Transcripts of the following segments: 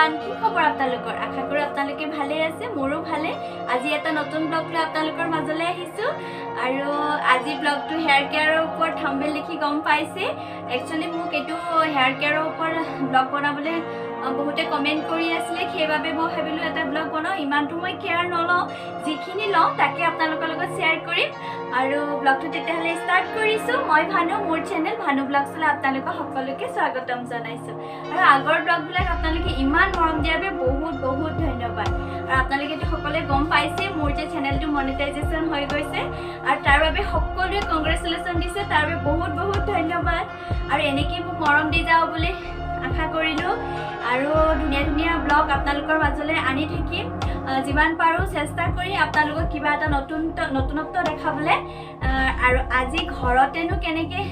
everyone কি খবৰ আপোনালোকৰ আশা কৰো আপোনালোকে ভালে আছে মোৰো ভালে আজি এটা নতুন ব্লগ লৈ আপোনালোকৰ মাজলৈ আহিছো আৰু আজি ব্লগটো হেয়াৰ কেয়াৰৰ ওপৰত থাম্বনেল লিখি গম পাইছে একচুয়ালি মোক এটো হেয়াৰ কেয়াৰৰ ওপৰত ব্লগ বনাবলৈ বহুতে কমেন্ট কৰি আছিল সেইবাবে মই ভাবিলো এটা ব্লগ বনাও ইমানটো মই কেয়াৰ নলও যিখিনি লও তাকে আপোনালোকৰ লগত শেয়াৰ কৰিম আৰু ব্লগটো তেতিয়াহলে ষ্টাৰ্ট কৰিছো মই ভানু মোৰ চেনেল ভানু ব্লগছলৈ আপোনালোকক সকলোকে স্বাগতম জনাইছো আৰু আগৰ ব্লগবিলাক আপোনালোকে ইমান মৰম দিয়াবে বহুত বহুত ধন্যবাদ আৰু আপোনালোকে সকলোৱে গম পাইছে মোৰ যে চেনেলটো মনিটাইজেশন হৈ গৈছে আৰু তাৰ বাবে সকলোৱে কংগ্ৰেচুলেচন দিছে তাৰ বাবে বহুত বহুত ধন্যবাদ আৰু এনেকৈ মোক মৰম দি যাও বুলি আশা কৰিলো আৰু ধুনিয়া ধুনিয়া ব্লগ আপোনালোকৰ মাজলৈ আনি থাকিম যিমান পাৰো চেষ্টা কৰি আপোনালোকক কিবা এটা নতুনত্ব দেখাবলৈ আৰু আজি ঘৰতেনো কেনেকৈ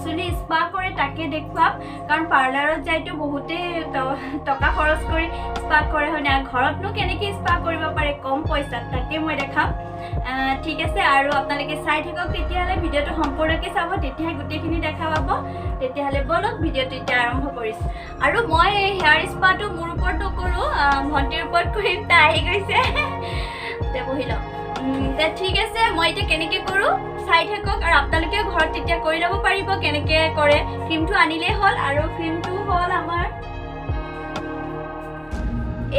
চুলি স্পা কৰে তাকে দেখুৱাম কাৰণ পাৰ্লাৰত যাইতো বহুতে টকা খৰচ কৰি স্পা কৰে হয় না ঘৰতনো কেনেকৈ স্পা কৰিব পাৰে কম পইচাত তাকে মই দেখাম ঠিক আছে আৰু আপোনালোকে চাই থাকক তেতিয়াহলে ভিডিওটো সম্পূৰ্ণকৈ চাব তেতিয়াহে গোটেইখিনি দেখা পাব তেতিয়াহলে বলক ভিডিওটো এতিয়া আৰম্ভ কৰিছো আৰু মই হেয়াৰ স্পাটো মোৰ ওপৰত কৰো ভন্টিৰ ওপৰত কৰিম তা আহি গৈছে তে বহিল ঠিক আছে মই এটা কেনেকৈ কৰো চাই থাকক আৰু আপোনালোকে ঘৰত তেতিয়া কৰি ল'ব পাৰিব কেনেকৈ কৰে ক্ৰীমটো আনিলে হল আৰু ক্ৰীমটো হল আমাৰ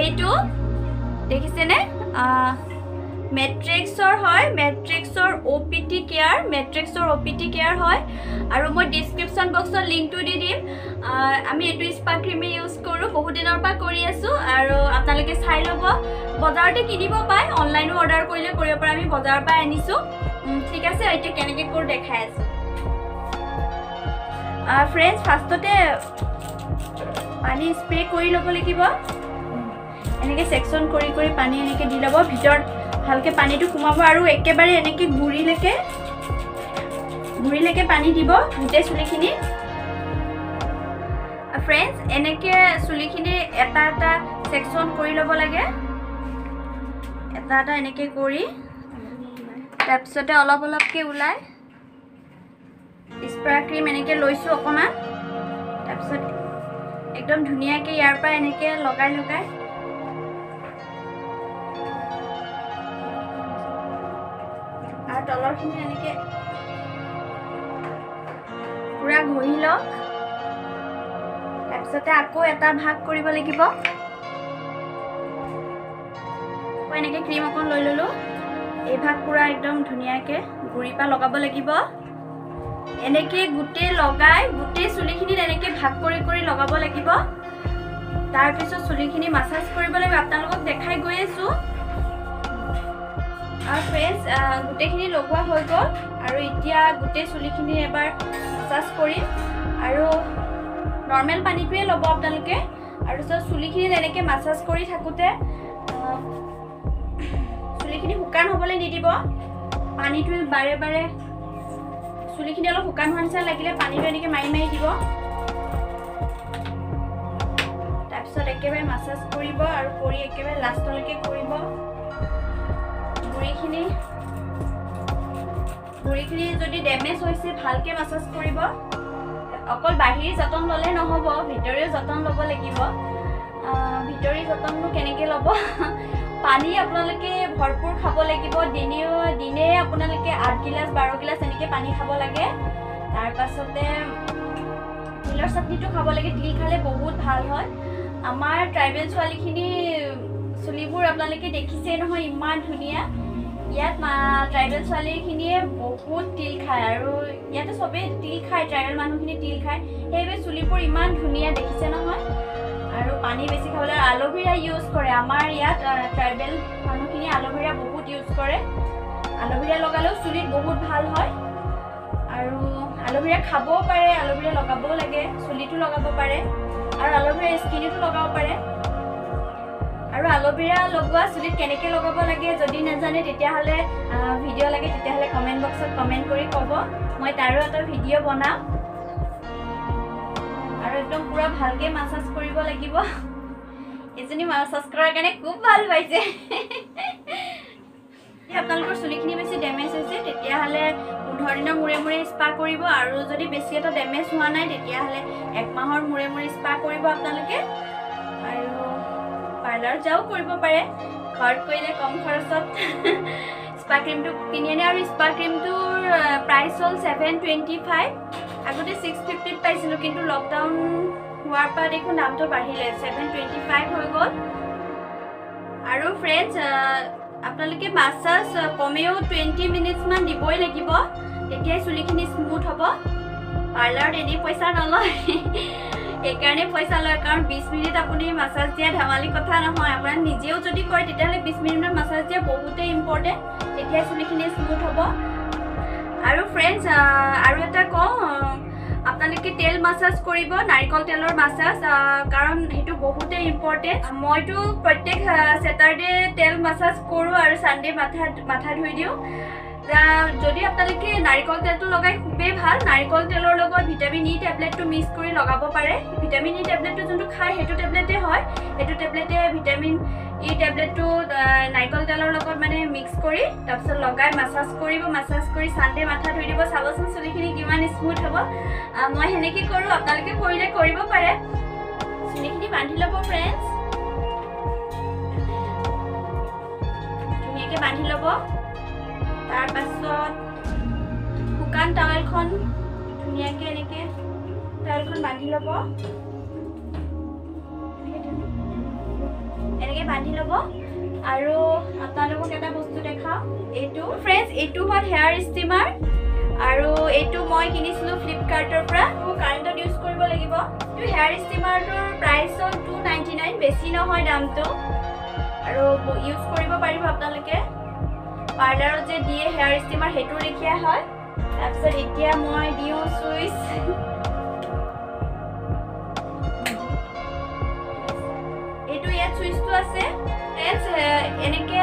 এইটো দেখিছেনে মেট্ৰিক্সৰ হয় মেট্ৰিক্সৰ OPT কেয়াৰ হয় আৰু মই ডেসক্ৰিপশন বক্সত লিংকটো দি দিম আমি এটো স্পা ক্ৰীম ইউজ কৰো বহুত দিনৰ পৰা কৰি আছো আৰু আপোনালোকে চাই ল'ব বজাৰতে কিনিব পায় অনলাইনো অৰ্ডাৰ কৰিলে কৰিব পাৰে আমি বজাৰৰ পৰা আনিছো ঠিক আছে এতিয়া কেনেকৈ কৰো দেখাই আছো ফ্ৰেন্ডছ ফাৰ্ষ্টতে পানী স্প্ৰে কৰি ল'ব লাগিব এনেকৈ সেকশন কৰি কৰি পানী এনেকৈ দি ল'ব ভিতৰত ভালকে পানীটো কুমাব আৰু একেবাৰে এনেকৈ গুৰিলৈকে পানী দিব গোটেই চুলিখিনি ফ্ৰেন্ডছ এনেকৈ চুলিখিনি এটা এটা সেকশন কৰি ল'ব লাগে এটা এটা এনেকৈ কৰি তাৰপিছতে অলপ অলপকৈ ওলাই স্প্ৰে ক্ৰীম এনেকৈ লৈছো অকণমান তাৰপিছত একদম ধুনীয়াকৈ ইয়াৰ পৰা এনেকৈ লগাই আৰু তলৰখিনি এনেকৈ পুৰা ঘঁহি লওক তাৰপিছতে আকৌ এটা ভাগ কৰিব লাগিব এনেকৈ ক্ৰীম অকণ লৈ ল'লো এই ভাগ পুৰা একদম ধুনীয়াকৈ গুৰি পৰা লগাব লাগিব এনেকৈ গোটেই চুলিখিনিত এনেকৈ ভাগ কৰি লগাব লাগিব তাৰপিছত চুলিখিনি মাসাজ কৰিব লাগিব আপোনালোকক দেখাই গৈ আছো আৰু ফ্ৰেন্ডছ গোটেইখিনি লগোৱা হৈ গ'ল আৰু এতিয়া গোটেই চুলিখিনি এবাৰ মাসাজ কৰিম আৰু নৰ্মেল পানীটোৱে ল'ব আপোনালোকে আৰু চুলিখিনিত এনেকৈ মাসাজ কৰি থাকোঁতে চুলিখিনি শুকান হ'বলৈ নিদিব পানীটো বাৰে বাৰে চুলিখিনি অলপ শুকান হোৱাৰ নিচিনা লাগিলে পানীটো এনেকৈ মাৰি দিব তাৰপিছত একেবাৰে মাসাজ কৰিব আৰু কৰি একেবাৰে লাষ্টলৈকে কৰিব গুৰিখিনি যদি ডেমেজ হৈছে ভালকৈ মাসাজ কৰিব অকল বাহিৰী যতন ল'লে নহ'ব ভিতৰীয় যতন ল'ব লাগিব ভিতৰী যতনটো কেনেকৈ ল'ব পানী আপোনালোকে ভৰপূৰ খাব লাগিব দিনে আপোনালোকে 8 গিলাচ 12 গিলাচ এনেকৈ পানী খাব লাগে তাৰপাছতে তিলৰ চাটনিটো খাব লাগে তিল খালে বহুত ভাল হয় আমাৰ ট্ৰাইবেল ছোৱালীখিনি চুলিবোৰ আপোনালোকে দেখিছে নহয় ইমান ধুনীয়া ইয়াত ট্ৰাইবেল ছোৱালীখিনিয়ে বহুত তিল খায় আৰু ইয়াতে চবেই তিল খায় ট্ৰাইবেল মানুহখিনি তিল খায় সেইবাবে চুলিবোৰ ইমান ধুনীয়া দেখিছে নহয় আৰু পানী বেছি খাবলৈ এল'ভেৰা ইউজ কৰে আমাৰ ইয়াত ট্ৰাইবেল মানুহখিনি এল'ভেৰা বহুত ইউজ কৰে এল'ভেৰা লগালেও চুলিত বহুত ভাল হয় আৰু এল'ভেৰা খাবও পাৰে এল'ভেৰা লগাবও লাগে চুলিটো লগাব পাৰে আৰু এল'ভেৰা স্কিনতো লগাব পাৰে আৰু এল'ভেৰা লগোৱা চুলিত কেনেকৈ লগাব লাগে যদি নাজানে তেতিয়াহ'লে ভিডিঅ' লাগে তেতিয়াহ'লে কমেণ্ট বক্সত কমেণ্ট কৰি ক'ব মই তাৰো এটা ভিডিঅ' বনাম আৰু একদম পুৰা ভালকৈ মাসাজ কৰিব লাগিব এজনী মাসাজ কৰাৰ কাৰণে খুব ভাল পাইছে আপোনালোকৰ চুলিখিনি বেছি ডেমেজ হৈছে তেতিয়াহ'লে 15 দিনৰ মূৰে স্পা কৰিব আৰু যদি বেছি এটা ডেমেজ হোৱা নাই তেতিয়াহ'লে 1 মাহৰ মূৰে স্পা কৰিব আপোনালোকে আৰু পাৰ্লাৰত যাও কৰিব পাৰে ঘৰত কৰিলে কম খৰচত স্পা ক্ৰীমটো কিনি আনে আৰু স্পা ক্ৰীমটোৰ প্ৰাইচ হ'ল 725 আগতে 650 পাইছিলোঁ কিন্তু লকডাউন হোৱাৰ পৰা দেখোন দামটো বাঢ়িলে 725 হৈ গ'ল আৰু ফ্ৰেণ্ডছ আপোনালোকে মাছাজ কমেও 20 মিনিটছ মান দিবই লাগিব তেতিয়াই চুলিখিনি স্মুথ হ'ব পাৰ্লাৰত এনেই পইচা নলয় এইকাৰণে পইচা লয় কাৰণ 20 মিনিট আপুনি মাছাজ দিয়া ধেমালি কথা নহয় আপোনাৰ নিজেও যদি কৰে তেতিয়াহ'লে 20 মিনিটত মাছাজ দিয়া বহুতেই ইম্পৰ্টেণ্ট তেতিয়াই চুলিখিনি স্মুথ হ'ব আৰু ফ্ৰেণ্ডছ আৰু এটা কওঁ আপোনালোকে তেল মাছাজ কৰিব নাৰিকল তেলৰ মাছাজ কাৰণ সেইটো বহুতেই ইম্পৰ্টেণ্ট মইতো প্ৰত্যেক ছেটাৰডে তেল মাছাজ কৰোঁ আৰু ছানডে মাথা ধুই দিওঁ যদি আপোনালোকে নাৰিকল তেলটো লগাই খুবেই ভাল নাৰিকল তেলৰ লগত ভিটামিন ই টেবলেটটো মিক্স কৰি লগাব পাৰে ভিটামিন ই টেবলেটটো যোনটো খায় সেইটো টেবলেটে হয় সেইটো টেবলেটে ভিটামিন ই টেবলেটটো নাৰিকল তেলৰ লগত মানে মিক্স কৰি তাৰপিছত লগাই মাছাজ কৰিব মাছাজ কৰি ছানডে মাথা ধুই দিব চাবচোন চুলিখিনি কিমান স্মুথ হ'ব মই সেনেকৈ কৰোঁ আপোনালোকে কৰিলে কৰিব পাৰে চুলিখিনি বান্ধি ল'ব ফ্ৰেণ্ডছ ধুনীয়াকৈ বান্ধি ল'ব তাৰ পাছত শুকান টাৱেলখন ধুনীয়াকৈ এনেকৈ টাৱেলখন বান্ধি ল'ব এনেকৈ বান্ধি ল'ব আৰু আপোনালোকক এটা বস্তু দেখাওঁ এইটো ফ্ৰেণ্ডছ এইটো হ'ল হেয়াৰ ষ্টিমাৰ আৰু এইটো মই কিনিছিলোঁ ফ্লিপকাৰ্টৰ পৰা কাৰেণ্টত ইউজ কৰিব লাগিব এইটো হেয়াৰ ষ্টিমাৰটোৰ প্ৰাইচ হ'ল 299 বেছি নহয় দামটো আৰু ইউজ কৰিব পাৰিব আপোনালোকে পাৰ্লাৰত যে দিয়ে হেয়াৰ ষ্টিমাৰ সেইটো লিখিয়া হয় তাৰপিছত এতিয়া মই দিওঁ চুইচ এইটো ইয়াত চুইচটো আছে এনেকৈ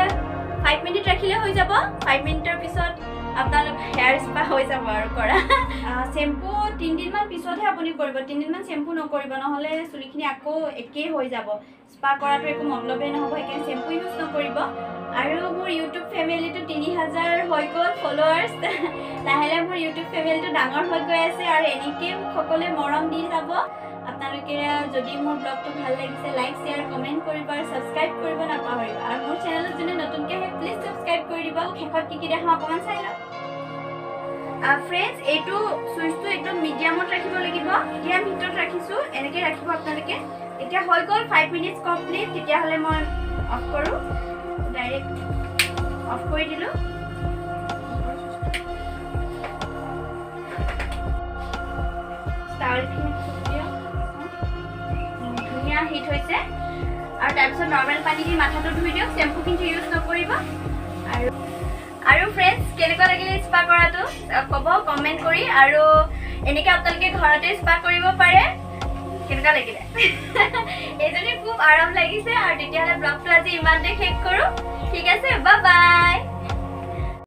5 মিনিট ৰাখিলে হৈ যাব 5 মিনিটৰ পিছত আপোনালোক হেয়াৰ স্পা হৈ যাব আৰু কৰা চেম্পু 3 দিনমান পিছতহে আপুনি কৰিব 3 দিনমান চেম্পু নকৰিব নহ'লে চুলিখিনি আকৌ একেই হৈ যাব স্পা কৰাটো একো মতলবেই নহ'ব সেইকাৰণে চেম্পু ইউজ নকৰিব আৰু মোৰ ইউটিউব ফেমিলিটো 3000 হৈ গ'ল ফলোৱাৰ্ছ লাহে লাহে মোৰ ইউটিউব ফেমিলিটো ডাঙৰ হৈ গৈ আছে আৰু এনেকৈ সকলোৱে মৰম দি যাব আপোনালোকে যদি মোৰ ব্লগটো ভাল লাগিছে লাইক শ্বেয়াৰ কমেণ্ট কৰিব আৰু ছাবস্ক্ৰাইব কৰিব নাপাহৰিব আৰু মোৰ চেনেলত যোনে নতুনকৈ আহে প্লিজ ছাবস্ক্ৰাইব কৰি দিব শেষত কি দেখাওঁ অকণমান চাই লওক ফ্ৰেণ্ডছ এইটো চুইচটো একদম মিডিয়ামত ৰাখিব লাগিব মিডিয়াম হিটত ৰাখিছোঁ এনেকৈ ৰাখিব আপোনালোকে এতিয়া হৈ গ'ল 5 মিনিটছ কমপ্লিট তেতিয়াহ'লে মই অফ কৰোঁ ডাইৰেক্ট অফ কৰি দিলোঁ ধুনীয়া হিট হৈছে আৰু তাৰপিছত নৰ্মেল পানী দি মাথাটো ধুই দিয়ক চেম্পু কিন্তু ইউজ নকৰিব আৰু ফ্ৰেণ্ডছ কেনেকুৱা লাগিলে স্পা কৰাটো ক'ব কমেণ্ট কৰি আৰু এনেকৈ আপোনালোকে ঘৰতে স্পা কৰিব পাৰে কেনেকুৱা লাগিলে এইজনী খুব আৰাম লাগিছে আৰু তেতিয়াহ'লে ব্লগটো আজি ইমানতে শেষ কৰোঁ ঠিক আছে বাই বাই